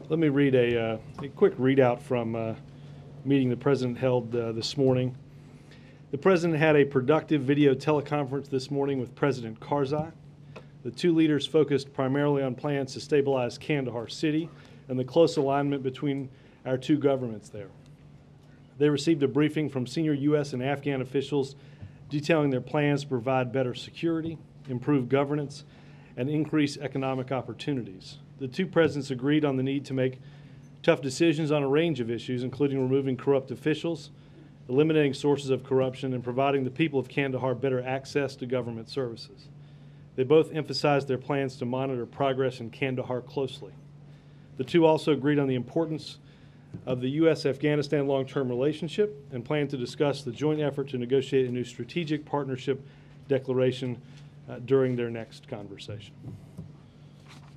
Let me read a quick readout from a meeting the President held this morning. The President had a productive video teleconference this morning with President Karzai. The two leaders focused primarily on plans to stabilize Kandahar City and the close alignment between our two governments there. They received a briefing from senior U.S. and Afghan officials detailing their plans to provide better security, improve governance, and increase economic opportunities. The two presidents agreed on the need to make tough decisions on a range of issues, including removing corrupt officials, eliminating sources of corruption, and providing the people of Kandahar better access to government services. They both emphasized their plans to monitor progress in Kandahar closely. The two also agreed on the importance of the U.S.-Afghanistan long-term relationship and plan to discuss the joint effort to negotiate a new strategic partnership declaration during their next conversation.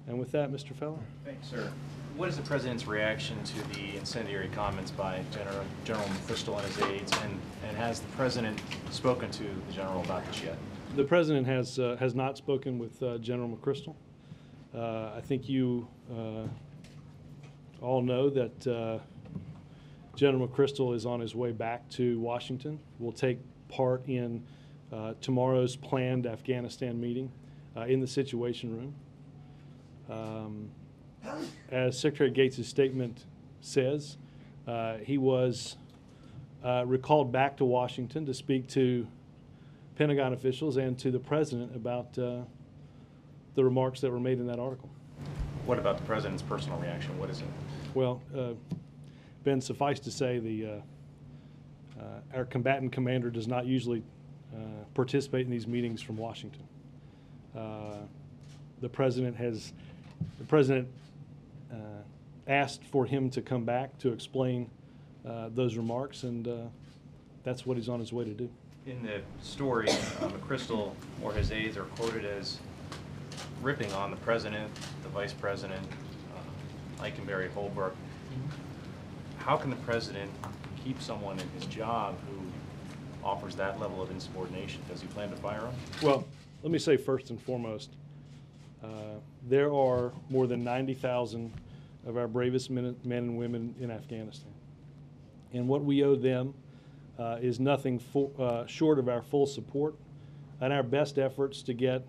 And with that, Mr. Feller. Thanks, sir. What is the President's reaction to the incendiary comments by General McChrystal and his aides, and has the President spoken to the General about this yet? The President has not spoken with General McChrystal. I think you all know that General McChrystal is on his way back to Washington. Will take part in tomorrow's planned Afghanistan meeting in the Situation Room. As Secretary Gates' statement says, he was recalled back to Washington to speak to Pentagon officials and to the President about the remarks that were made in that article. What about the President's personal reaction? What is it? Well, Ben, suffice to say, our combatant commander does not usually participate in these meetings from Washington. The President asked for him to come back to explain those remarks, and that's what he's on his way to do. In the story, McChrystal or his aides are quoted as ripping on the President, the Vice President, Eikenberry, Holbrooke. How can the President keep someone in his job who offers that level of insubordination? Does he plan to fire him? Well, let me say first and foremost, there are more than 90,000 of our bravest men and women in Afghanistan. And what we owe them is nothing short of our full support and our best efforts to get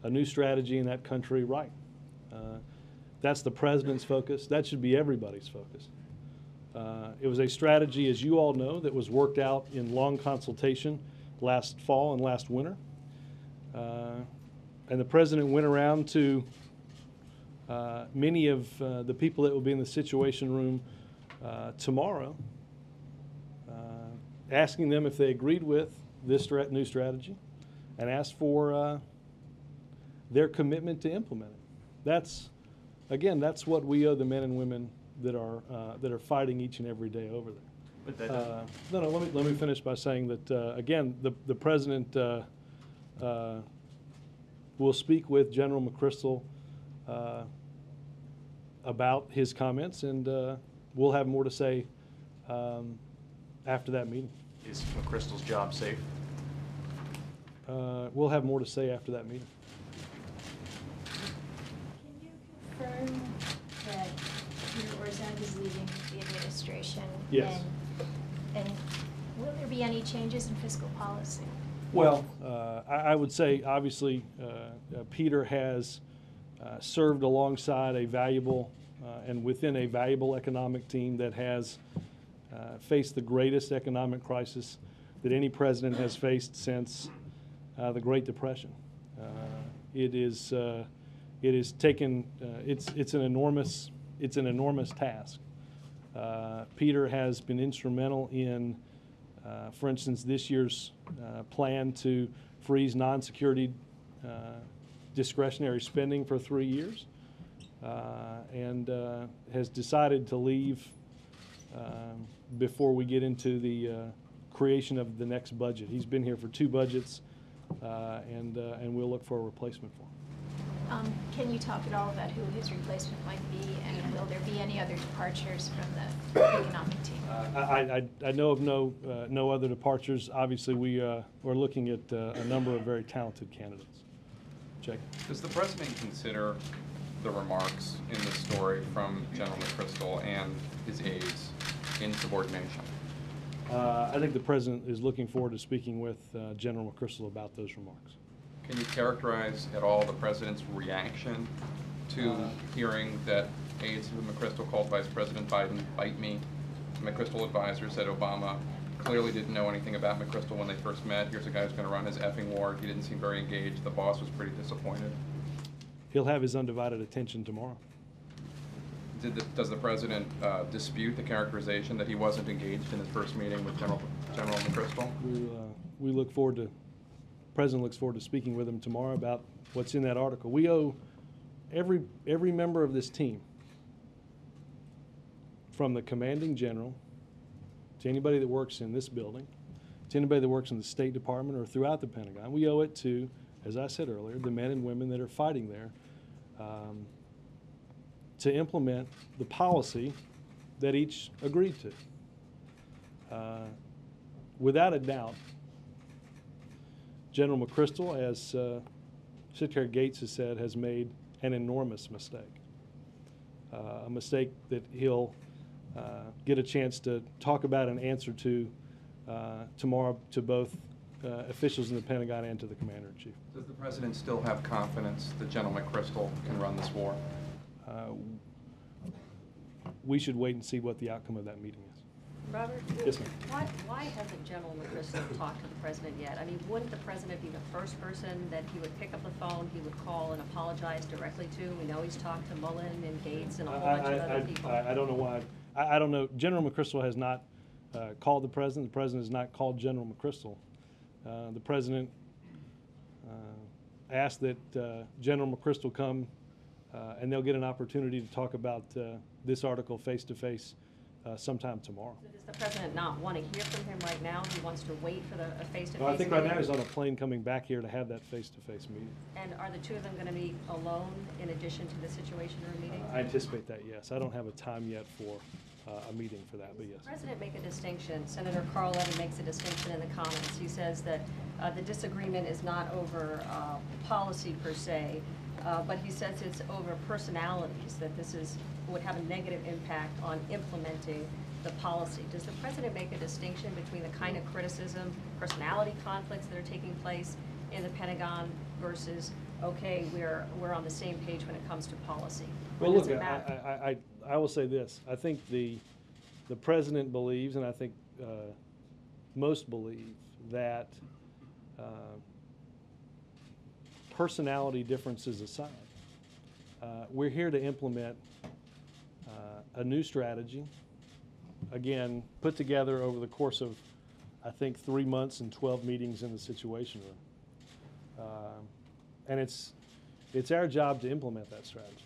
a new strategy in that country right. That's the President's focus. That should be everybody's focus. It was a strategy, as you all know, that was worked out in long consultation last fall and last winter. And the President went around to many of the people that will be in the Situation Room tomorrow, asking them if they agreed with this new strategy, and asked for their commitment to implement it. That's what we owe the men and women that are fighting each and every day over there. But let me finish by saying that again, the President will speak with General McChrystal about his comments, and we'll have more to say after that meeting. Is McChrystal's job safe? We'll have more to say after that meeting. Can you confirm that Peter Orszag is leaving the administration? Yes. And will there be any changes in fiscal policy? Well, I would say, obviously, Peter has served alongside a valuable and within a valuable economic team that has faced the greatest economic crisis that any president has faced since the Great Depression. It's an enormous task. Peter has been instrumental in, for instance, this year's plan to freeze non-security discretionary spending for 3 years, and has decided to leave before we get into the creation of the next budget. He's been here for 2 budgets, and we'll look for a replacement for him. Can you talk at all about who his replacement might be, and will there be any other departures from the economic team? I know of no other departures. Obviously, we're looking at a number of very talented candidates. Jake? Does the President consider the remarks in the story from General McChrystal and his aides in subordination? I think the President is looking forward to speaking with General McChrystal about those remarks. Can you characterize at all the President's reaction to hearing that aides of McChrystal called Vice President Biden "bite me"? McChrystal advisor said Obama clearly didn't know anything about McChrystal when they first met. Here's a guy who's going to run his effing war. He didn't seem very engaged. The boss was pretty disappointed. He'll have his undivided attention tomorrow. Does the President dispute the characterization that he wasn't engaged in his first meeting with General McChrystal? We look forward to, the President looks forward to speaking with him tomorrow about what's in that article. We owe every member of this team, from the commanding general to anybody that works in this building, to anybody that works in the State Department or throughout the Pentagon, we owe it to, as I said earlier, the men and women that are fighting there to implement the policy that each agreed to. Without a doubt, General McChrystal, as Secretary Gates has said, has made an enormous mistake. A mistake that he'll get a chance to talk about and answer to tomorrow to both officials in the Pentagon and to the Commander-in-Chief. Does the President still have confidence that General McChrystal can run this war? We should wait and see what the outcome of that meeting is. Robert, Yes, ma'am. why hasn't General McChrystal talked to the President yet? I mean, wouldn't the President be the first person that he would pick up the phone, he would call and apologize directly to? We know he's talked to Mullen and Gates and a whole bunch of other people. I don't know why. I don't know. General McChrystal has not called the President. The President has not called General McChrystal. The President asked that General McChrystal come and they'll get an opportunity to talk about this article face-to-face sometime tomorrow. So does the President not want to hear from him right now? He wants to wait for a face-to-face No, I think meeting? right now he's on a plane coming back here to have that face-to-face meeting. And are the two of them going to meet alone in addition to the Situation Room meeting? I anticipate that, yes. I don't have a time yet for a meeting for that, but yes. Does the President make a distinction? Senator Carl Levin makes a distinction in the comments. He says that the disagreement is not over policy per se, but he says it's over personalities, that this would have a negative impact on implementing the policy. Does the President make a distinction between the kind of criticism, personality conflicts that are taking place in the Pentagon versus, okay, we're on the same page when it comes to policy? Well, Does look, it matter? I will say this. I think the President believes, and I think most believe, that personality differences aside, we're here to implement a new strategy, again, put together over the course of, I think, 3 months and 12 meetings in the Situation Room. And it's our job to implement that strategy.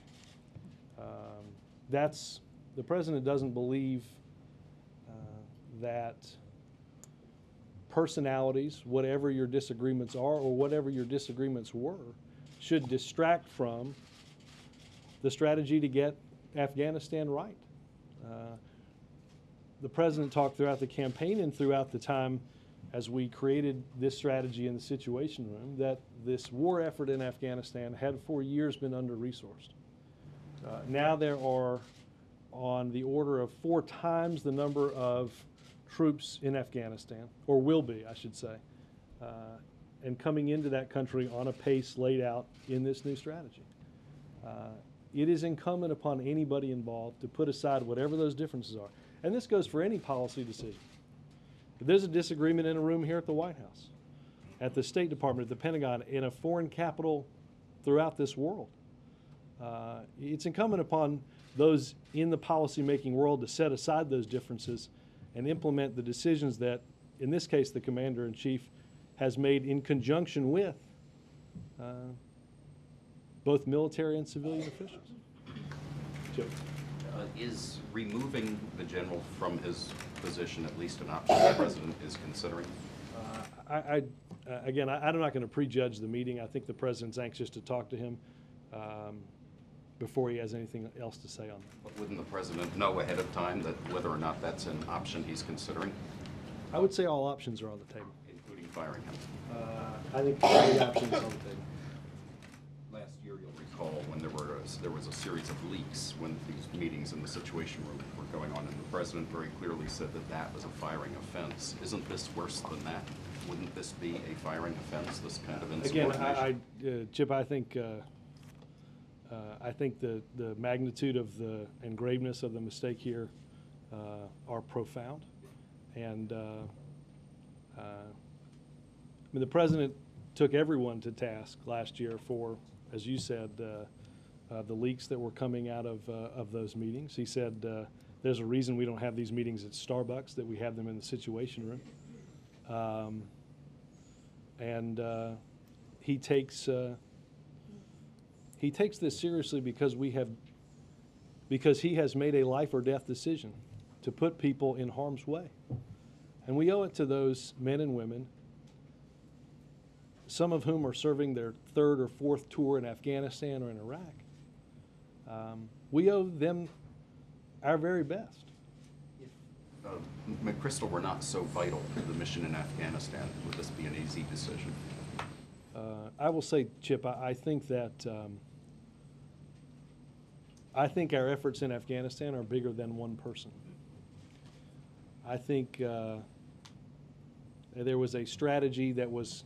The President doesn't believe that personalities, whatever your disagreements are or whatever your disagreements were, should distract from the strategy to get Afghanistan right. The President talked throughout the campaign and throughout the time as we created this strategy in the Situation Room that this war effort in Afghanistan had for years been under-resourced. Now there are on the order of 4 times the number of troops in Afghanistan, or will be, I should say, and coming into that country on a pace laid out in this new strategy. It is incumbent upon anybody involved to put aside whatever those differences are. And this goes for any policy decision. If there's a disagreement in a room here at the White House, at the State Department, at the Pentagon, in a foreign capital throughout this world, it's incumbent upon those in the policy-making world to set aside those differences and implement the decisions that, in this case, the Commander-in-Chief has made in conjunction with both military and civilian officials. Joe. Is removing the general from his position at least an option the President is considering? Again, I'm not going to prejudge the meeting. I think the President's anxious to talk to him before he has anything else to say on that. But wouldn't the President know ahead of time that whether or not that's an option he's considering? I would say all options are on the table. Including firing him? I think all the options are on the table. Last year, you'll recall, when there were there was a series of leaks when these meetings in the Situation Room were going on, and the president very clearly said that that was a firing offense. Isn't this worse than that? Wouldn't this be a firing offense, this kind of insubordination? Again, Chip, I think the magnitude of and graveness of the mistake here are profound. And I mean, the president took everyone to task last year for, as you said, the leaks that were coming out of those meetings. He said there's a reason we don't have these meetings at Starbucks, that we have them in the Situation Room. He takes this seriously because he has made a life or death decision to put people in harm's way. And we owe it to those men and women, some of whom are serving their third or fourth tour in Afghanistan or in Iraq. We owe them our very best. If McChrystal were not so vital to the mission in Afghanistan, would this be an easy decision? I will say, Chip, I think that I think our efforts in Afghanistan are bigger than one person. I think there was a strategy that was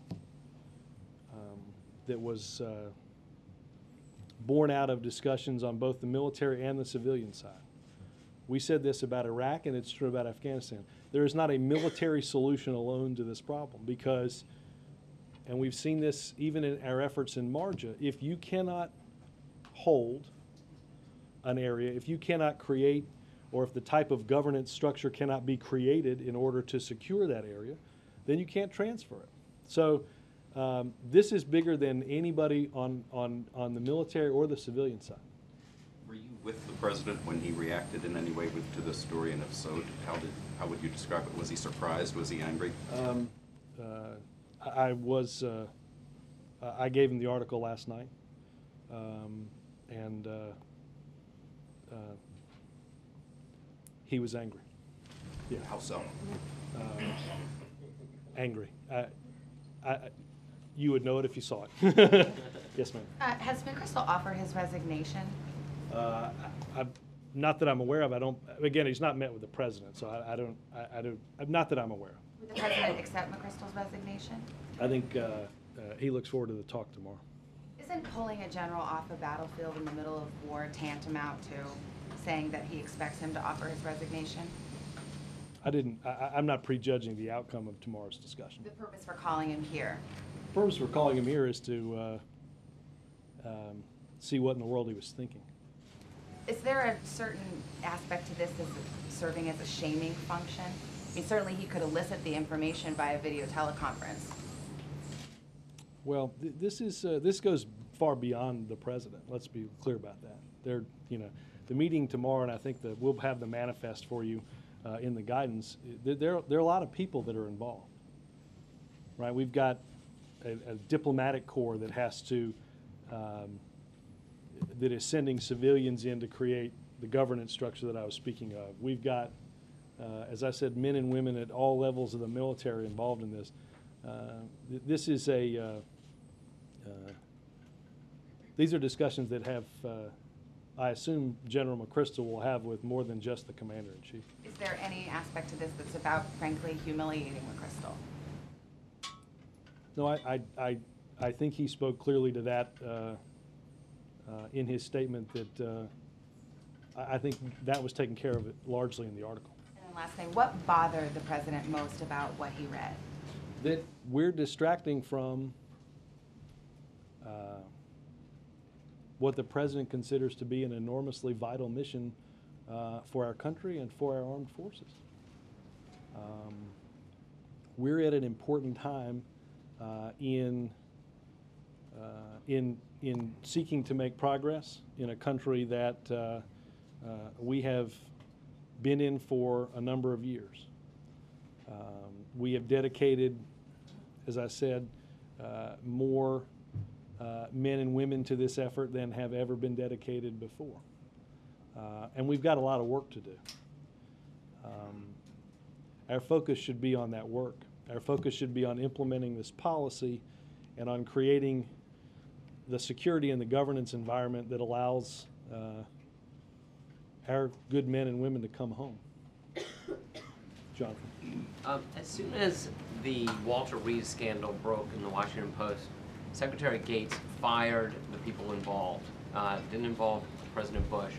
born out of discussions on both the military and the civilian side. We said this about Iraq, and it's true about Afghanistan. There is not a military solution alone to this problem because, and we've seen this even in our efforts in Marja, if you cannot hold an area, if you cannot create, or if the type of governance structure cannot be created in order to secure that area, then you can't transfer it. So this is bigger than anybody on the military or the civilian side. Were you with the president when he reacted in any way to this story, and if so, how would you describe it? Was he surprised? Was he angry? I was. I gave him the article last night, and he was angry. Yeah. How so? Angry. You would know it if you saw it. Yes, ma'am. Has McChrystal offered his resignation? Not that I'm aware of. I don't. Again, he's not met with the president, so I don't. Not that I'm aware of. Would the president accept McChrystal's resignation? I think he looks forward to the talk tomorrow. Isn't pulling a general off a battlefield in the middle of war tantamount to saying that he expects him to offer his resignation? I'm not prejudging the outcome of tomorrow's discussion. The purpose for calling him here? The purpose for calling him here is to see what in the world he was thinking. Is there a certain aspect to this as serving as a shaming function? I mean, certainly he could elicit the information via video teleconference. Well, this goes far beyond the president. Let's be clear about that. The meeting tomorrow, and I think that we'll have the manifest for you in the guidance. There are a lot of people that are involved, right? We've got a diplomatic corps that has to that is sending civilians in to create the governance structure that I was speaking of. We've got, as I said, men and women at all levels of the military involved in this. This is these are discussions that have, I assume General McChrystal will have with more than just the commander-in-chief. Is there any aspect to this that's about, frankly, humiliating McChrystal? No, I think he spoke clearly to that in his statement that I think that was taken care of it largely in the article. And then last thing, what bothered the president most about what he read? That we're distracting from what the president considers to be an enormously vital mission for our country and for our armed forces. We're at an important time in seeking to make progress in a country that we have been in for a number of years. We have dedicated, as I said, more men and women to this effort than have ever been dedicated before. And we've got a lot of work to do. Our focus should be on that work. Our focus should be on implementing this policy and on creating the security and the governance environment that allows our good men and women to come home. Jonathan. As soon as the Walter Reed scandal broke in the Washington Post, Secretary Gates fired the people involved. Didn't involve President Bush.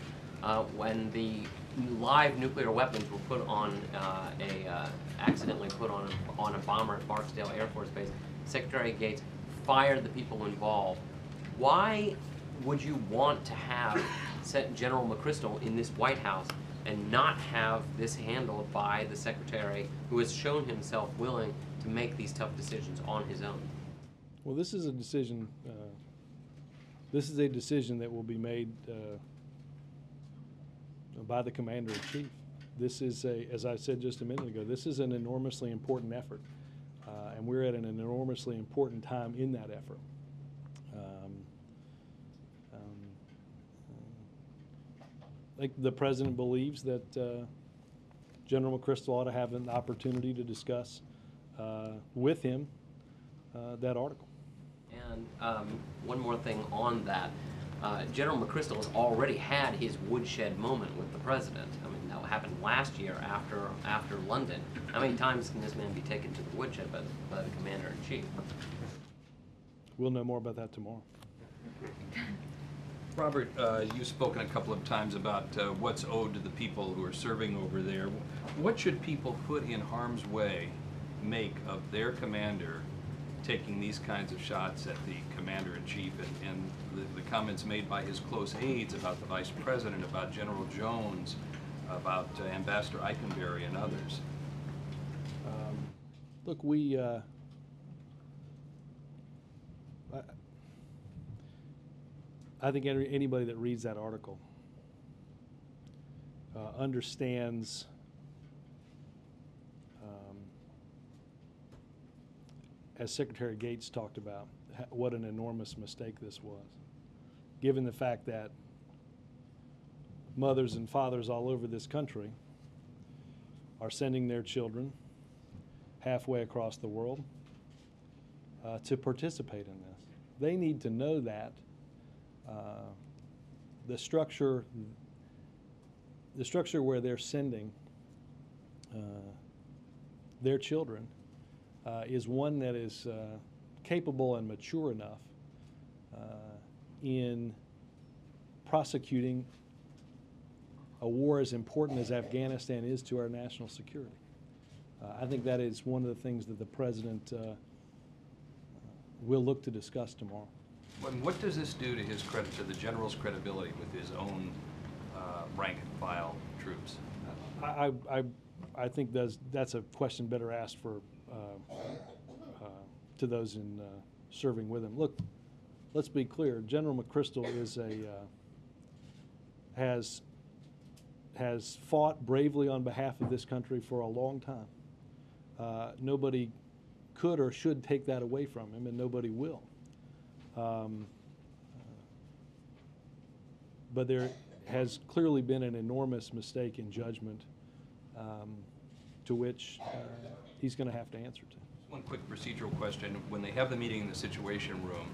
When the live nuclear weapons were put on accidentally put on a bomber at Barksdale Air Force Base, Secretary Gates fired the people involved. Why would you want to have General McChrystal in this White House and not have this handled by the Secretary, who has shown himself willing to make these tough decisions on his own? Well, this is a decision. This is a decision that will be made by the Commander-in-Chief. This is as I said just a minute ago, this is an enormously important effort, and we're at an enormously important time in that effort. Like the President believes that General McChrystal ought to have an opportunity to discuss with him that article. And one more thing on that. General McChrystal has already had his woodshed moment with the President. I mean, that happened last year after London. How many times can this man be taken to the woodshed by the Commander-in-Chief? We'll know more about that tomorrow. Robert, you've spoken a couple of times about what's owed to the people who are serving over there. What should people put in harm's way make of their commander taking these kinds of shots at the Commander-in-Chief and the comments made by his close aides about the Vice President, about General Jones, about Ambassador Eikenberry and others? Look, I think anybody that reads that article understands as Secretary Gates talked about, what an enormous mistake this was, given the fact that mothers and fathers all over this country are sending their children halfway across the world to participate in this. They need to know that the structure where they're sending their children is one that is capable and mature enough in prosecuting a war as important as Afghanistan is to our national security. I think that is one of the things that the President will look to discuss tomorrow. And what does this do to his credit, to the General's credibility with his own rank and file troops? I think that's a question better asked for to those in serving with him. Look, let's be clear. General McChrystal is has fought bravely on behalf of this country for a long time. Nobody could or should take that away from him, and nobody will. But there has clearly been an enormous mistake in judgment to which he's going to have to answer to. One quick procedural question. When they have the meeting in the Situation Room,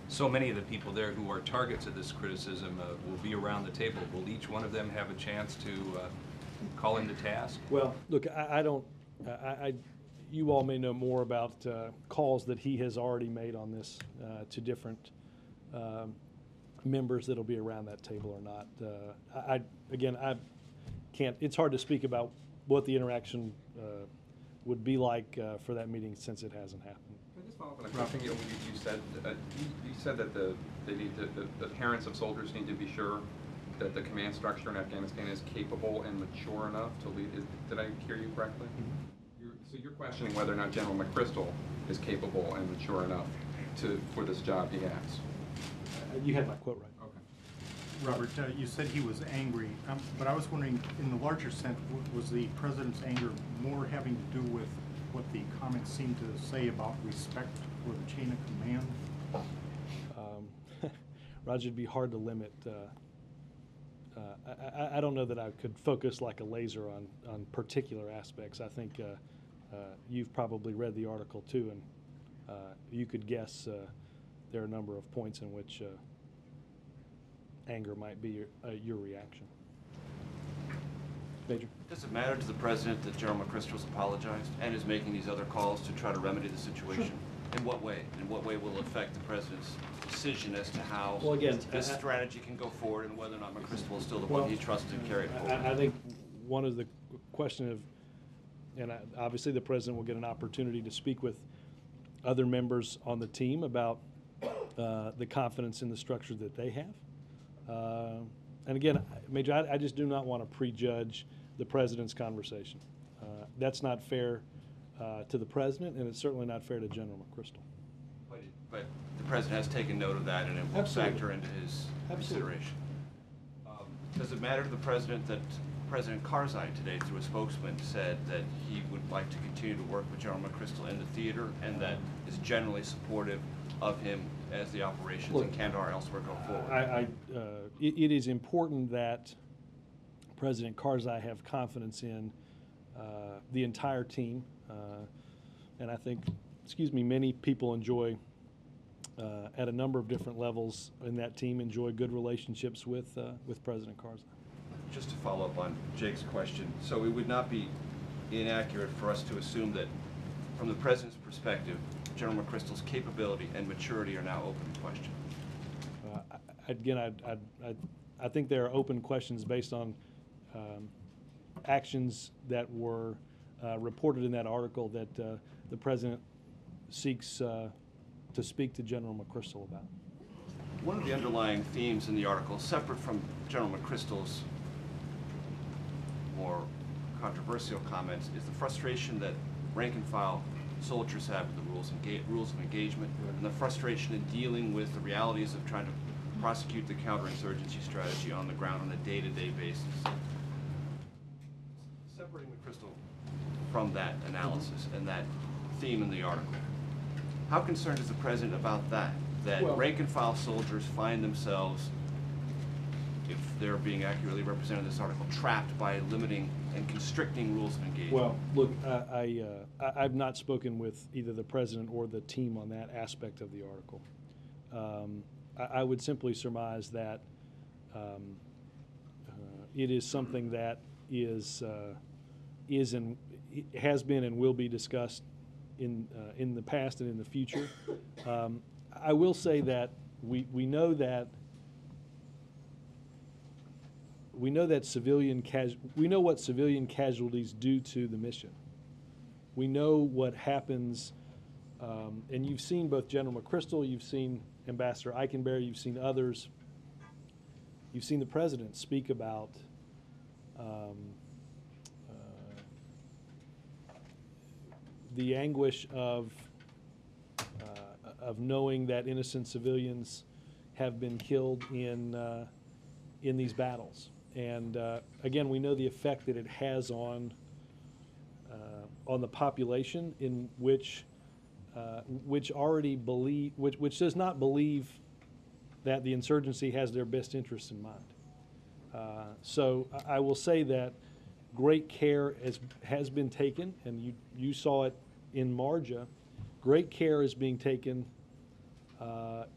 so many of the people there who are targets of this criticism will be around the table. Will each one of them have a chance to call him to task? Well, look, you all may know more about calls that he has already made on this to different members that'll be around that table or not. I can't, it's hard to speak about what the interaction would be like for that meeting since it hasn't happened. Can I just follow up on a question? You said that the parents of soldiers need to be sure that the command structure in Afghanistan is capable and mature enough to lead. Did I hear you correctly? Mm-hmm. So you're questioning whether or not General McChrystal is capable and mature enough for this job he has. You had my quote right. Okay. Robert, you said he was angry, but I was wondering, in the larger sense, was the President's anger more having to do with what the comments seemed to say about respect for the chain of command? Roger, it'd be hard to limit. I don't know that I could focus like a laser on particular aspects. I think you've probably read the article too, and you could guess there are a number of points in which anger might be your reaction. Major? Does it matter to the president that General McChrystal's apologized and is making these other calls to try to remedy the situation? Sure. In what way? In what way will it affect the president's decision as to how this strategy can go forward and whether or not McChrystal is still the one he trusted and carried forward? I think one of the question of, and obviously the president will get an opportunity to speak with other members on the team about the confidence in the structure that they have. And again, Major, I just do not want to prejudge the president's conversation. That's not fair to the president, and it's certainly not fair to General McChrystal. But the president has taken note of that, and it will factor into his consideration. Does it matter to the president that President Karzai today, through a spokesman, said that he would like to continue to work with General McChrystal in the theater and that is generally supportive of him as the operations in Kandahar elsewhere go forward? It is important that President Karzai have confidence in the entire team, and I think, many people enjoy, at a number of different levels in that team, enjoy good relationships with President Karzai. Just to follow up on Jake's question, so it would not be inaccurate for us to assume that, from the president's perspective, General McChrystal's capability and maturity are now open to question? Again, I think there are open questions based on actions that were reported in that article that the president seeks to speak to General McChrystal about. One of the underlying themes in the article, separate from General McChrystal's more controversial comments, is the frustration that rank-and-file soldiers have with the rules of engagement, and the frustration in dealing with the realities of trying to prosecute the counterinsurgency strategy on the ground on a day-to-day basis. Separating McChrystal from that analysis and that theme in the article, how concerned is the president about that? That rank-and-file soldiers find themselves, if they're being accurately represented in this article, trapped by limiting and constricting rules of engagement? Well, look, I've not spoken with either the president or the team on that aspect of the article. I would simply surmise that it is something that has been and will be discussed in the past and in the future. I will say that we know what civilian casualties do to the mission. We know what happens, and you've seen both General McChrystal, you've seen Ambassador Eikenberry, you've seen others, you've seen the president speak about the anguish of knowing that innocent civilians have been killed in these battles. And again, we know the effect that it has on the population, in which does not believe that the insurgency has their best interests in mind. So I will say that great care has been taken, and you saw it in Marja. Great care is being taken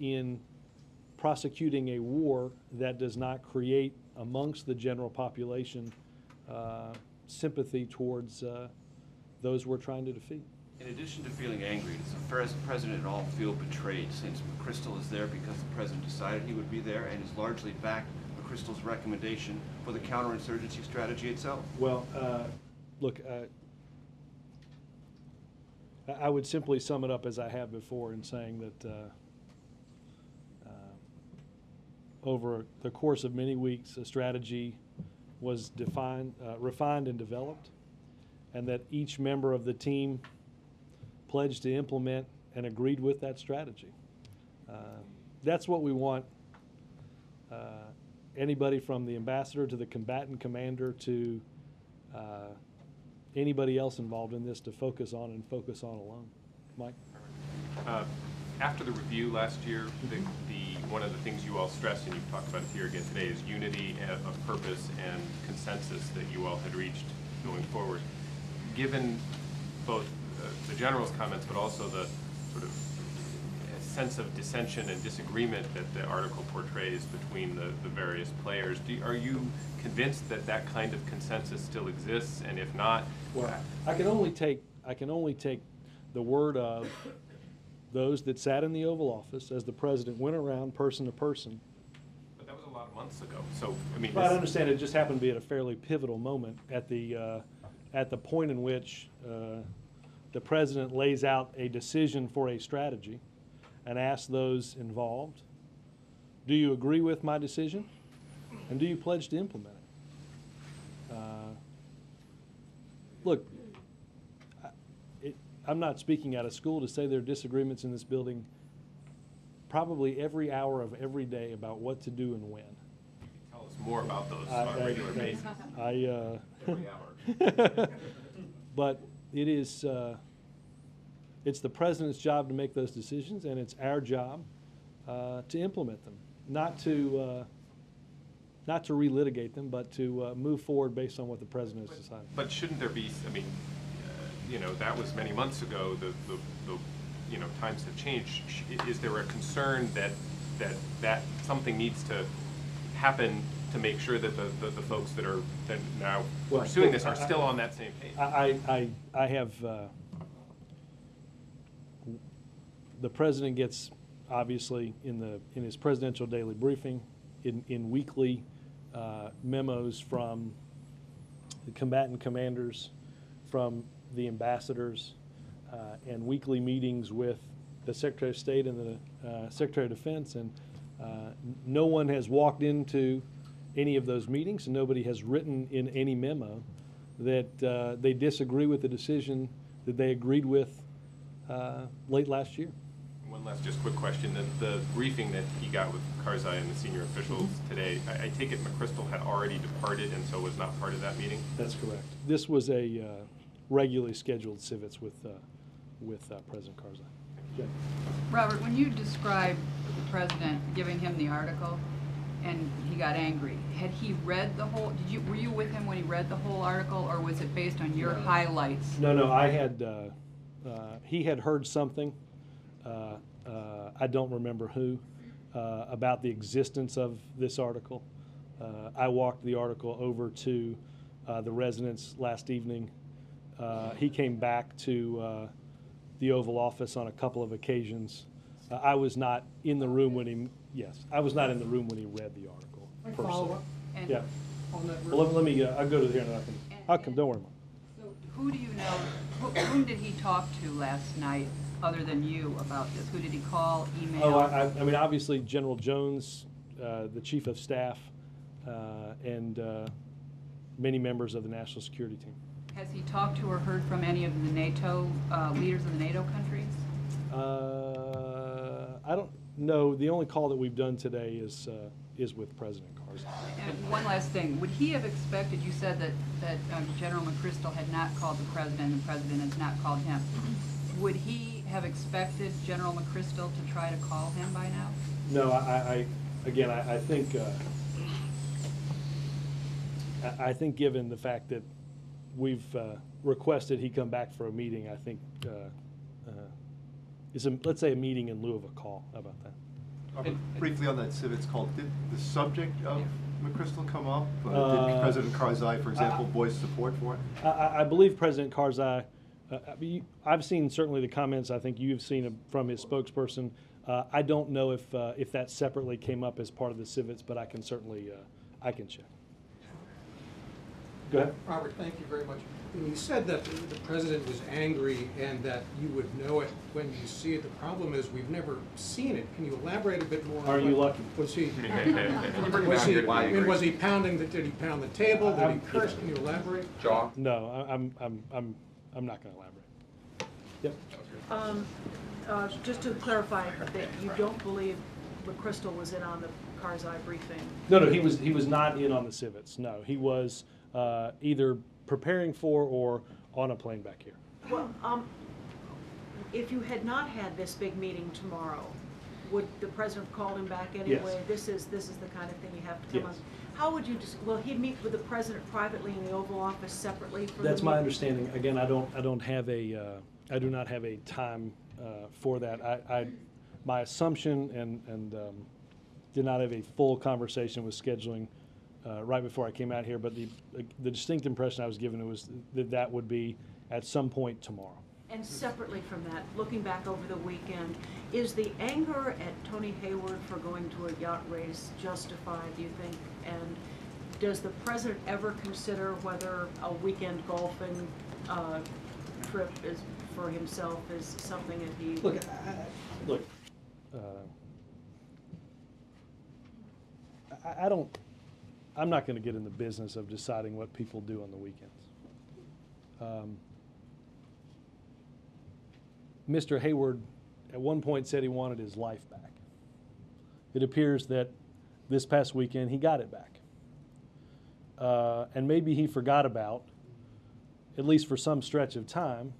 in prosecuting a war that does not create amongst the general population sympathy towards those we're trying to defeat. In addition to feeling angry, does the president at all feel betrayed, since McChrystal is there because the president decided he would be there and has largely backed McChrystal's recommendation for the counterinsurgency strategy itself? Well, look, I would simply sum it up as I have before in saying that over the course of many weeks, a strategy was refined and developed, and that each member of the team pledged to implement and agreed with that strategy. That's what we want anybody from the ambassador to the combatant commander to anybody else involved in this to focus on and focus on alone. Mike? After the review last year, one of the things you all stressed, and you've talked about it here again today, is unity of purpose and consensus that you all had reached going forward. Given both the general's comments, but also the sort of sense of dissension and disagreement that the article portrays between the various players. Are you convinced that that kind of consensus still exists? And if not, well, I can only take the word of those that sat in the Oval Office as the president went around person to person. But that was a lot of months ago. So I mean, But I understand it just happened to be at a fairly pivotal moment at the point in which the president lays out a decision for a strategy and asks those involved, do you agree with my decision? And do you pledge to implement it? Look, I'm not speaking out of school to say there are disagreements in this building probably every hour of every day about what to do and when. Tell us more about those on a regular basis. Every hour. But it is, it's the president's job to make those decisions, and it's our job to implement them, not to relitigate them, but to move forward based on what the president has decided. But shouldn't there be, I mean, you know, that was many months ago, the you know, times have changed. Is there a concern that something needs to happen to make sure that the folks that are now pursuing this are still on that same page? I have, the president gets, obviously, in his presidential daily briefing, in weekly memos from the combatant commanders, from the ambassadors, and weekly meetings with the Secretary of State and the Secretary of Defense, and no one has walked into any of those meetings, and nobody has written in any memo that they disagree with the decision that they agreed with late last year. One last just quick question. The briefing that he got with Karzai and the senior officials today, I take it McChrystal had already departed and so was not part of that meeting? That's correct. This was a regularly scheduled civets with President Karzai. Okay. Robert, when you described the president giving him the article and he got angry, had he read the whole, were you with him when he read the whole article, or was it based on your highlights? No, I had, he had heard something, I don't remember who, about the existence of this article. I walked the article over to the residents last evening. He came back to the Oval Office on a couple of occasions. I was not in the room when he, I was not in the room when he read the article personally. And Yeah. on that Well, let me, I'll go to here and I'll come, don't worry about it. So who do you know, whom did he talk to last night other than you about this? Who did he call, email? Oh, I mean, obviously General Jones, the Chief of Staff, and many members of the National Security Team. Has he talked to or heard from any of the NATO, leaders of the NATO countries? I don't know. The only call that we've done today is with President Karzai. And one last thing, would he have expected, you said that General McChrystal had not called the president and the president has not called him. Would he have expected General McChrystal to try to call him by now? No, I think given the fact that we've requested he come back for a meeting, I think let's say a meeting in lieu of a call. How about that? Briefly on that civets call, did the subject of McChrystal come up? Did President Karzai, for example, voice support for it? I believe President Karzai, I've seen certainly the comments, I think you've seen from his spokesperson. I don't know if that separately came up as part of the civets, but I can certainly, I can check. Go ahead. Robert, thank you very much. When you said that the president was angry and that you would know it when you see it, the problem is we've never seen it. Can you elaborate a bit more? Are you lucky? Was he pounding did he pound the table? Did he curse? Can you elaborate? Jaw? No, I'm not going to elaborate. Yep. Just to clarify a bit, you don't believe McChrystal was in on the Karzai briefing? No, he was not in on the civets. No, he was either preparing for or on a plane back here. Well, if you had not had this big meeting tomorrow, would the president have called him back anyway? Yes. This is the kind of thing you have to tell Yes. us. How would you just? Will he meet with the president privately in the Oval Office separately? For That's the my meeting? understanding. Again, I do not have a time for that. my assumption, and did not have a full conversation with scheduling right before I came out here, but the distinct impression I was given was that that would be at some point tomorrow. And separately from that, looking back over the weekend, is the anger at Tony Hayward for going to a yacht race justified, do you think? And does the president ever consider whether a weekend golfing trip is for himself is something that he... Look, I'm not going to get in the business of deciding what people do on the weekends. Mr. Hayward at one point said he wanted his life back. It appears that this past weekend he got it back. And maybe he forgot about, at least for some stretch of time,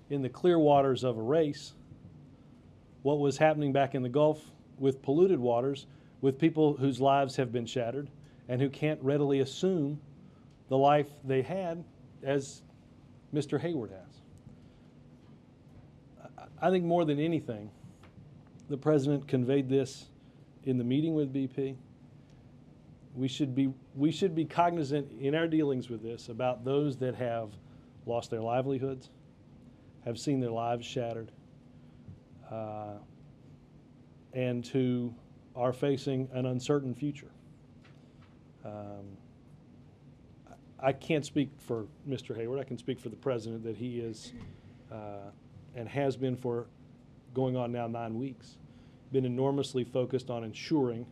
in the clear waters of a race, what was happening back in the Gulf with polluted waters, with people whose lives have been shattered and who can't readily assume the life they had as Mr. Hayward has. I think more than anything, the president conveyed this in the meeting with BP. We should be cognizant in our dealings with this about those that have lost their livelihoods, have seen their lives shattered, and who are facing an uncertain future. I can't speak for Mr. Hayward. I can speak for the president that he is and has been for going on now 9 weeks, been enormously focused on ensuring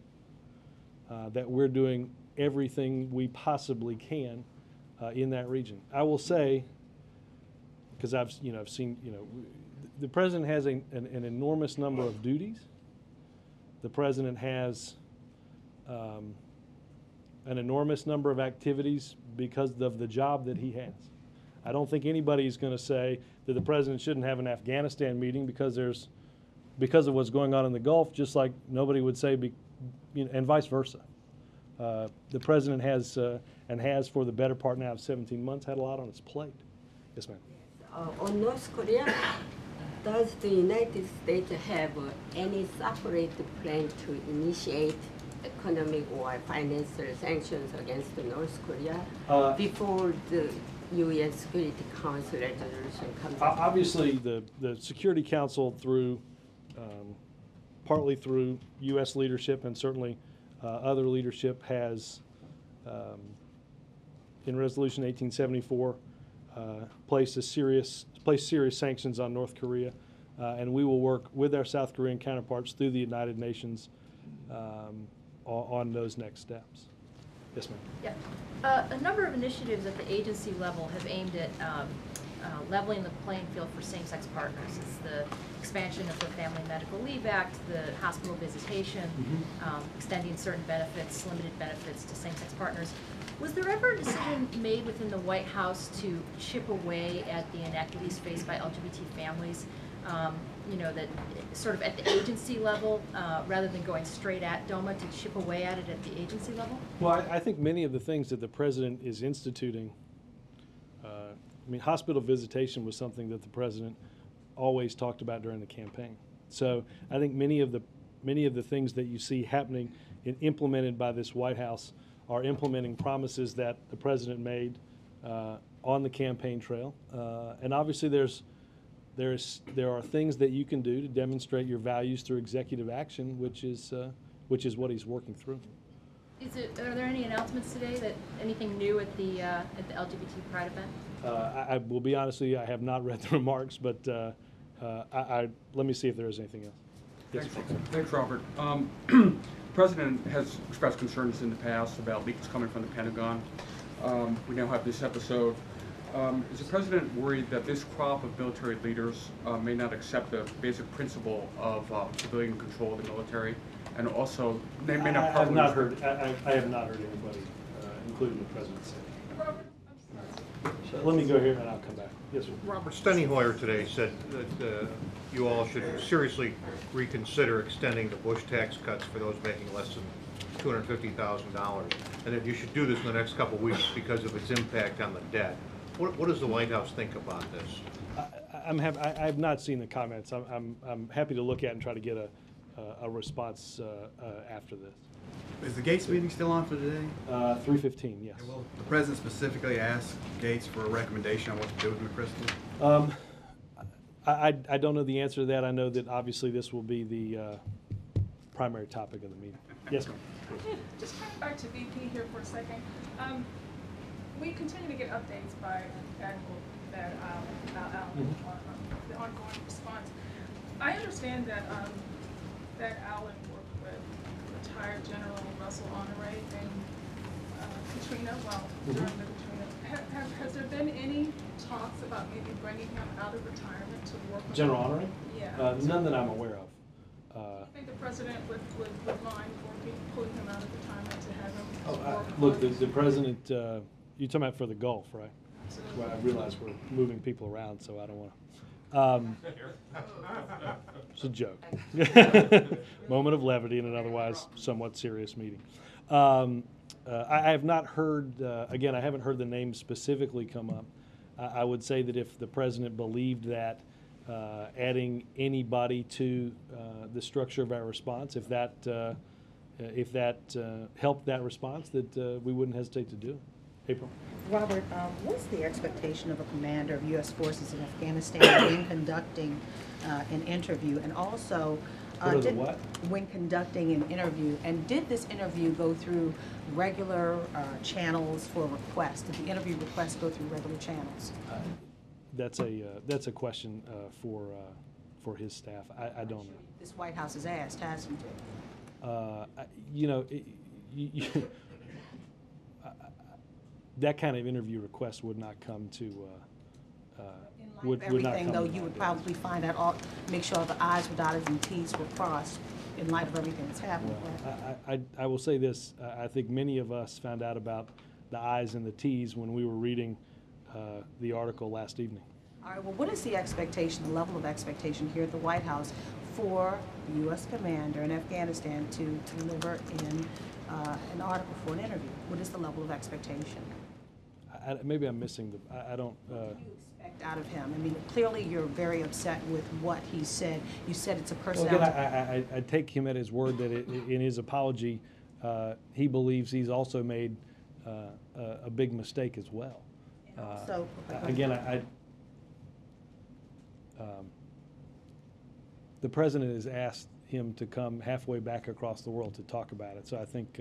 that we're doing everything we possibly can in that region. I will say, because I've seen, the president has an enormous number of duties. The president has an enormous number of activities because of the job that he has. I don't think anybody's going to say that the president shouldn't have an Afghanistan meeting because of what's going on in the Gulf, just like nobody would say, and vice versa. The president has, and has for the better part now of 17 months, had a lot on his plate. Yes, ma'am. On North Korea, does the United States have any separate plan to initiate economic or financial sanctions against North Korea before the UN Security Council resolution comes out? Obviously, the Security Council, through partly through U.S. leadership and certainly other leadership, has, in Resolution 1874, placed serious sanctions on North Korea, and we will work with our South Korean counterparts through the United Nations on those next steps. Yes, ma'am. Yeah. A number of initiatives at the agency level have aimed at leveling the playing field for same-sex partners. It's the expansion of the Family Medical Leave Act, the hospital visitation, extending certain benefits, limited benefits to same-sex partners. Was there ever a decision made within the White House to chip away at the inequities faced by LGBT families, that sort of at the agency level, rather than going straight at DOMA, to chip away at it at the agency level? Well, I think many of the things that the president is instituting, hospital visitation was something that the president always talked about during the campaign. So I think many of the things that you see happening and implemented by this White House are implementing promises that the president made on the campaign trail. And obviously there are things that you can do to demonstrate your values through executive action, which is what he's working through. Are there any announcements today that anything new at the LGBT Pride event? I will be honest with you, I have not read the remarks, but let me see if there is anything else. Yes. Thanks, Robert. President has expressed concerns in the past about leaks coming from the Pentagon. We now have this episode. Is the president worried that this crop of military leaders may not accept the basic principle of civilian control of the military, and also they may not? I have not heard anybody, including the president, say that. So let me go here and I'll come back. Yes, sir. Robert Steny today said that you all should seriously reconsider extending the Bush tax cuts for those making less than $250,000, and that you should do this in the next couple of weeks because of its impact on the debt. What does the White House think about this? I have not seen the comments. I'm happy to look at and try to get a response after this. Is the Gates meeting still on for today? 3:15, yes. Will the president specifically ask Gates for a recommendation on what to do with McChrystal? I don't know the answer to that. I know that obviously this will be the primary topic of the meeting. Yes, ma'am. Just coming back to VP here for a second. We continue to get updates by Admiral about Allen on the ongoing response. I understand that that Allen worked with retired General Russell Honore and Katrina, during the Katrina. Has there been any talks about maybe bringing him out of retirement to work with General Honore? Yeah. None that I'm aware of. I think the president would mind pulling him out of retirement to have him work Look, on- the president, you're talking about for the Gulf, right? Absolutely. Well, I realize we're moving people around, so I don't want to. It's a joke. Moment of levity in an otherwise somewhat serious meeting. I have not heard, again, I haven't heard the name specifically come up. I would say that if the president believed that adding anybody to the structure of our response, if that helped that response, that we wouldn't hesitate to do it. April? Robert, what's the expectation of a commander of U.S. forces in Afghanistan when conducting an interview? And also, when conducting an interview, and did this interview go through regular channels for requests? Did the interview request go through regular channels? That's a question for his staff. I don't know. This White House has asked, hasn't it? You know, that kind of interview request would not come to. Everything, though, you would probably find out all, make sure the I's were dotted and T's were crossed in light of everything that's happened. Well, I will say this. I think many of us found out about the I's and the T's when we were reading the article last evening. All right, well, what is the expectation, the level of expectation here at the White House for the U.S. commander in Afghanistan to deliver in an article for an interview? What is the level of expectation? Maybe I'm missing the, I don't. What do you expect out of him? I mean, clearly you're very upset with what he said. You said it's a personality. Well, again, I take him at his word that in his apology, he believes he's also made a big mistake as well. Also, again, the president has asked him to come halfway back across the world to talk about it. So I think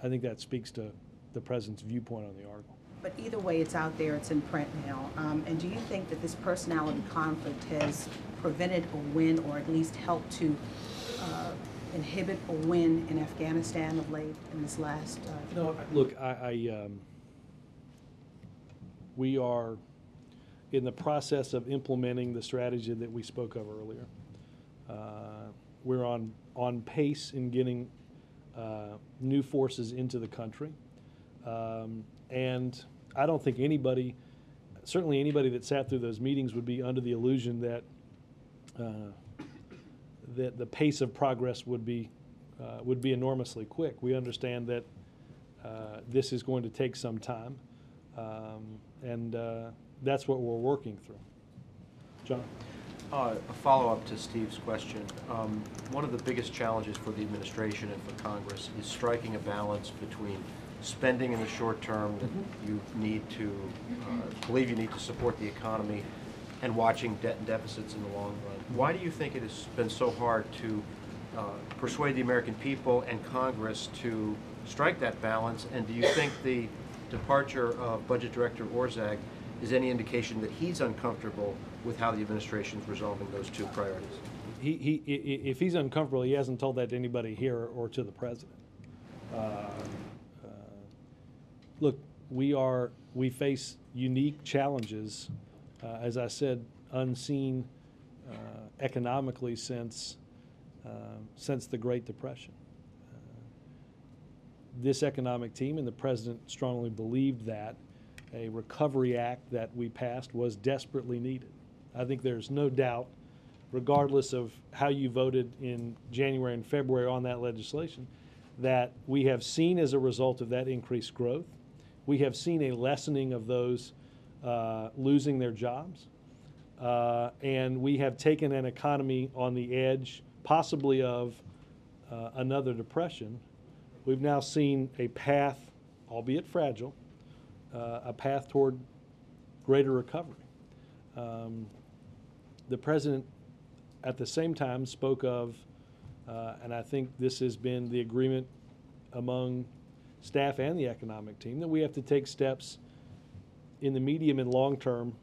that speaks to the president's viewpoint on the article. But either way, it's out there, it's in print now. And do you think that this personality conflict has prevented a win, or at least helped to inhibit a win in Afghanistan of late in this last? No, look, we are in the process of implementing the strategy that we spoke of earlier. We're on pace in getting new forces into the country. And I don't think anybody, certainly anybody that sat through those meetings, would be under the illusion that that the pace of progress would be enormously quick. We understand that this is going to take some time, and that's what we're working through. John? A follow-up to Steve's question. One of the biggest challenges for the administration and for Congress is striking a balance between spending in the short term that you need to believe you need to support the economy, and watching debt and deficits in the long run. Why do you think it has been so hard to persuade the American people and Congress to strike that balance? And do you think the departure of Budget Director Orszag is any indication that he's uncomfortable with how the administration is resolving those two priorities? If he's uncomfortable, he hasn't told that to anybody here or to the president. Look, we face unique challenges, as I said, unseen economically since the Great Depression. This economic team and the president strongly believed that a Recovery Act that we passed was desperately needed. I think there's no doubt, regardless of how you voted in January and February on that legislation, that we have seen as a result of that increased growth, we have seen a lessening of those losing their jobs. And we have taken an economy on the edge, possibly of another depression. We've now seen a path, albeit fragile, a path toward greater recovery. The president, at the same time, spoke of, and I think this has been the agreement among staff and the economic team, that we have to take steps in the medium and long term.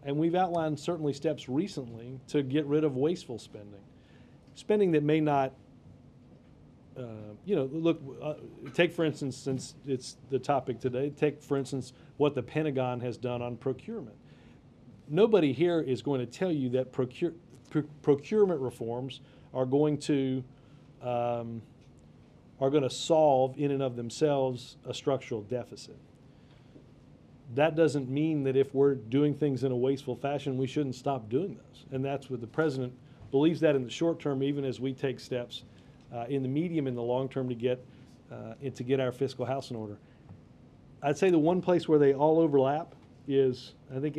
And we've outlined certainly steps recently to get rid of wasteful spending. Spending that may not, look, take for instance, since it's the topic today, take for instance what the Pentagon has done on procurement. Nobody here is going to tell you that procurement reforms are going to solve in and of themselves a structural deficit. That doesn't mean that if we're doing things in a wasteful fashion, we shouldn't stop doing those. And that's what the president believes, that in the short term, even as we take steps in the medium and the long term to get our fiscal house in order. I'd say the one place where they all overlap is, I think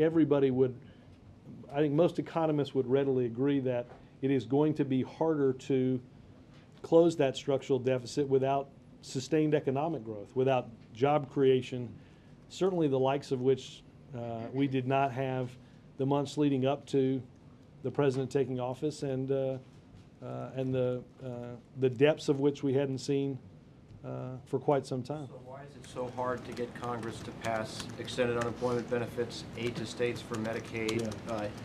most economists would readily agree that it is going to be harder to close that structural deficit without sustained economic growth, without job creation, certainly the likes of which we did not have the months leading up to the president taking office, and the depths of which we hadn't seen for quite some time. So why is it so hard to get Congress to pass extended unemployment benefits, aid to states for Medicaid,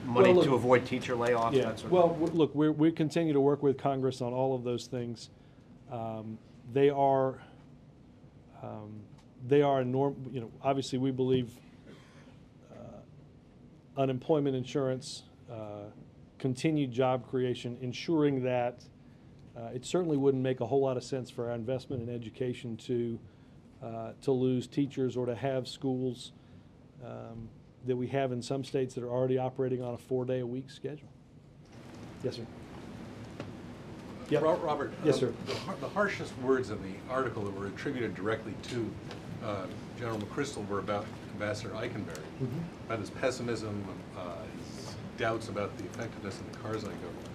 money to avoid teacher layoffs? Yeah. That sort of Well, thing? look, we continue to work with Congress on all of those things. They are enormous. Obviously, we believe unemployment insurance, continued job creation, ensuring that it certainly wouldn't make a whole lot of sense for our investment in education to lose teachers or to have schools that we have in some states that are already operating on a 4-day-a-week schedule. Yes, sir. Yep. Robert. Yes, sir. The harshest words in the article that were attributed directly to General McChrystal were about Ambassador Eikenberry, about his pessimism, his doubts about the effectiveness of the Karzai government.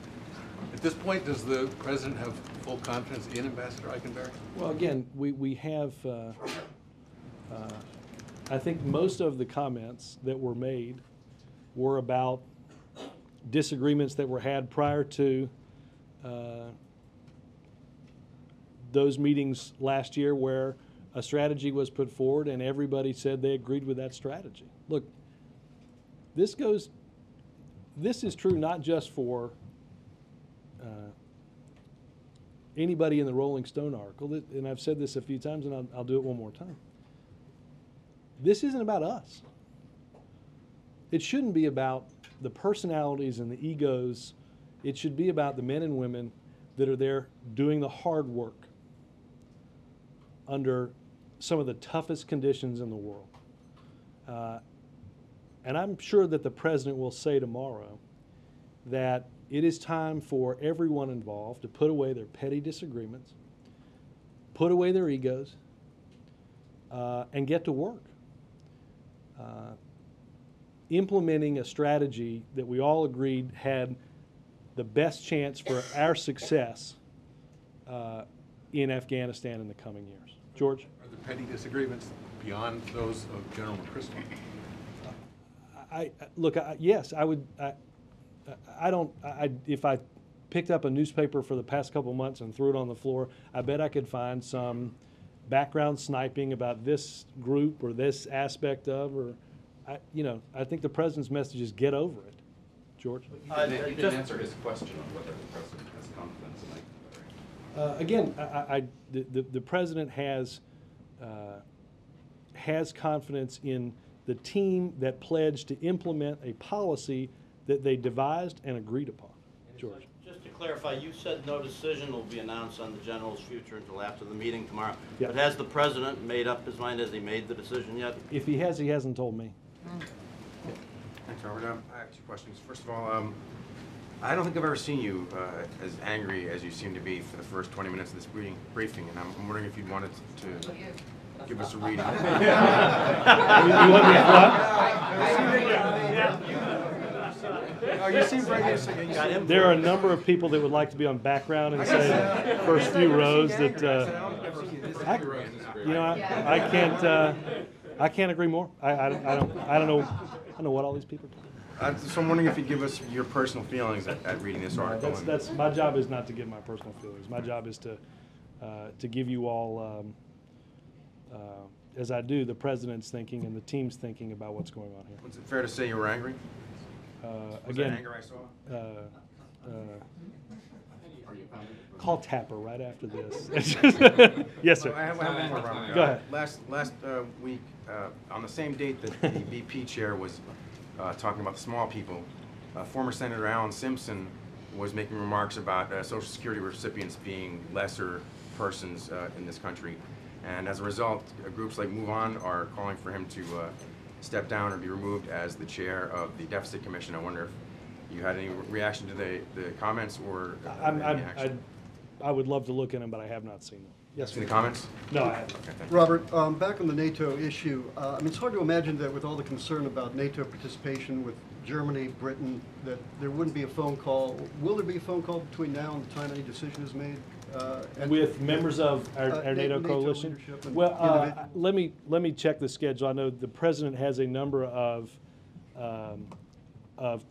At this point, does the president have full confidence in Ambassador Eikenberry? Well, again, we have, I think most of the comments that were made were about disagreements that were had prior to those meetings last year, where a strategy was put forward and everybody said they agreed with that strategy. Look, this is true not just for anybody in the Rolling Stone article, and I've said this a few times and I'll do it one more time. This isn't about us. It shouldn't be about the personalities and the egos. It should be about the men and women that are there doing the hard work under some of the toughest conditions in the world. And I'm sure that the president will say tomorrow that it is time for everyone involved to put away their petty disagreements, put away their egos, and get to work. Implementing a strategy that we all agreed had the best chance for our success in Afghanistan in the coming years. George? Are the petty disagreements beyond those of General McChrystal? Yes, I would. If I picked up a newspaper for the past couple months and threw it on the floor, I bet I could find some background sniping about this group or this aspect of, or, I think the president's message is get over it. George? You didn't answer his question on whether the president has confidence in Eikenberry. Again, the president has confidence in the team that pledged to implement a policy that they devised and agreed upon. George? Just to clarify, you said no decision will be announced on the general's future until after the meeting tomorrow. Yeah. But has the president made up his mind? Has he made the decision yet? If he has, he hasn't told me. Thanks, Robert. I have 2 questions. First of all, I don't think I've ever seen you as angry as you seem to be for the first 20 minutes of this briefing, and I'm wondering if you wanted to give us a reading. You want me to Oh, you seem very interested. There are a number of people that would like to be on background and say first few rows that, I can't agree more. I don't know what all these people do. So I'm wondering if you give us your personal feelings at reading this article. That's my job is not to give my personal feelings. My job is to give you all, as I do, the president's thinking and the team's thinking about what's going on here. Was it fair to say you were angry? Was Again, that anger I saw? Call Tapper right after this. Yes, sir. I have one more, Robert. Go ahead. Last week, on the same date that the VP chair was talking about the small people, former Senator Alan Simpson was making remarks about Social Security recipients being lesser persons in this country. And as a result, groups like Move On are calling for him to step down or be removed as the chair of the Deficit Commission. I wonder if you had any reaction to the comments or any action? I would love to look at them, but I have not seen them. Yes, seen the comments? No, I haven't. Okay, Robert, back on the NATO issue, I mean, it's hard to imagine that with all the concern about NATO participation with Germany, Britain, that there wouldn't be a phone call. Will there be a phone call between now and the time any decision is made? With members of our NATO coalition? Well, let me check the schedule. I know the president has a number of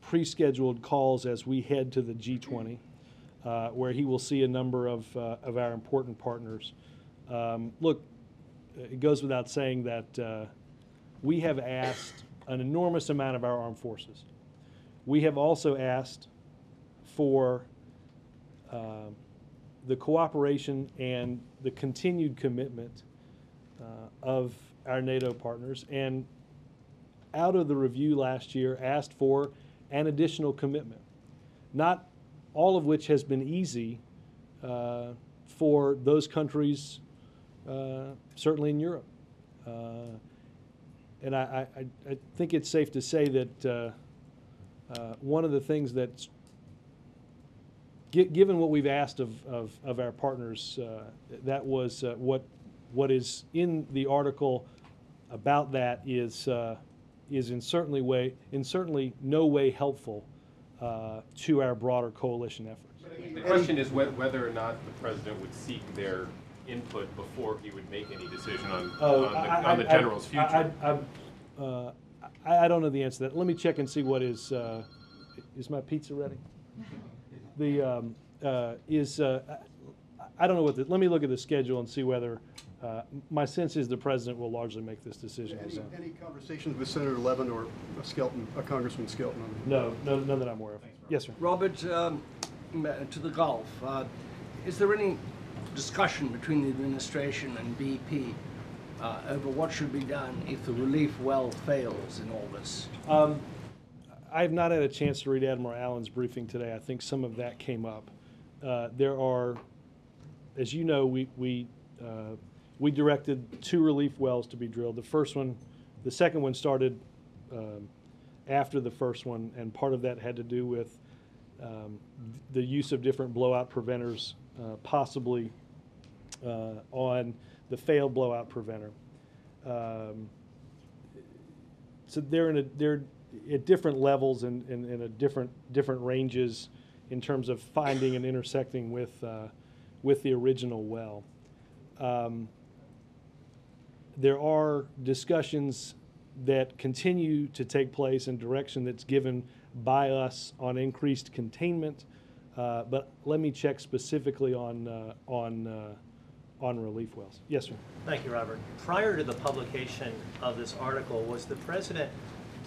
pre-scheduled calls as we head to the G20. Where he will see a number of our important partners. Look, it goes without saying that we have asked an enormous amount of our armed forces. We have also asked for the cooperation and the continued commitment of our NATO partners, and out of the review last year asked for an additional commitment. Not all of which has been easy for those countries, certainly in Europe. And I think it's safe to say that one of the things that's, given what we've asked of our partners, that was what is in the article about that is in certainly no way helpful to our broader coalition efforts. The question is whether or not the president would seek their input before he would make any decision on the general's future. I don't know the answer to that. Let me check and see what is my pizza ready? I don't know what let me look at the schedule and see whether, my sense is the president will largely make this decision. Any conversations with Senator Levin or Skelton, Congressman Skelton? No, none that I'm aware of. Yes, sir. Robert, to the Gulf, is there any discussion between the administration and BP over what should be done if the relief well fails in all this? I have not had a chance to read Admiral Allen's briefing today. I think some of that came up. There are, as you know, we directed 2 relief wells to be drilled. The second one started after the first one, and part of that had to do with the use of different blowout preventers, possibly on the failed blowout preventer. So they're at different levels and in a different ranges in terms of finding and intersecting with the original well. There are discussions that continue to take place in direction that's given by us on increased containment, but let me check specifically on relief wells. Yes, sir. Thank you, Robert. Prior to the publication of this article, was the president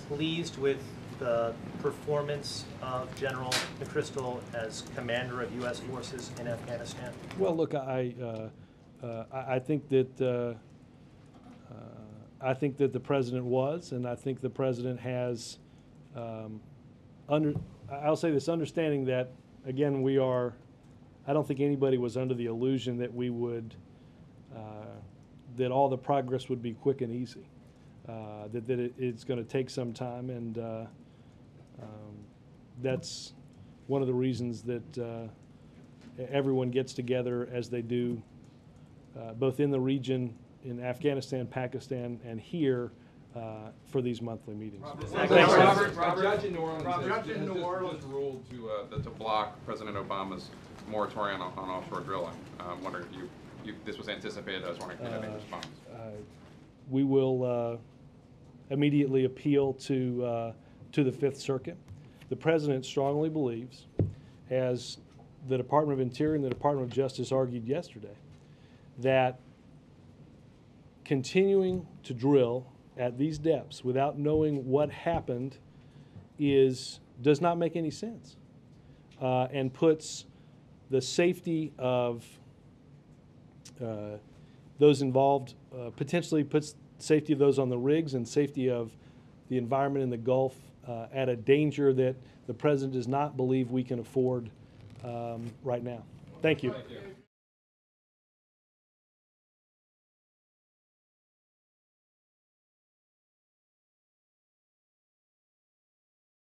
pleased with the performance of General McChrystal as commander of U.S. forces in Afghanistan? Well, look, I think that the president was, and I think the president has, I'll say this, understanding that, again, I don't think anybody was under the illusion that we would, that all the progress would be quick and easy, that it's going to take some time, and that's one of the reasons that everyone gets together as they do, both in the region in Afghanistan, Pakistan, and here for these monthly meetings. A judge in New Orleans ruled to block President Obama's moratorium on offshore drilling. I'm wondering if this was anticipated. I was wondering if you had any response. We will immediately appeal to the Fifth Circuit. The President strongly believes, as the Department of Interior and the Department of Justice argued yesterday, that continuing to drill at these depths without knowing what happened does not make any sense, and puts the safety of those involved, potentially puts safety of those on the rigs and safety of the environment in the Gulf at a danger that the President does not believe we can afford right now. Thank you.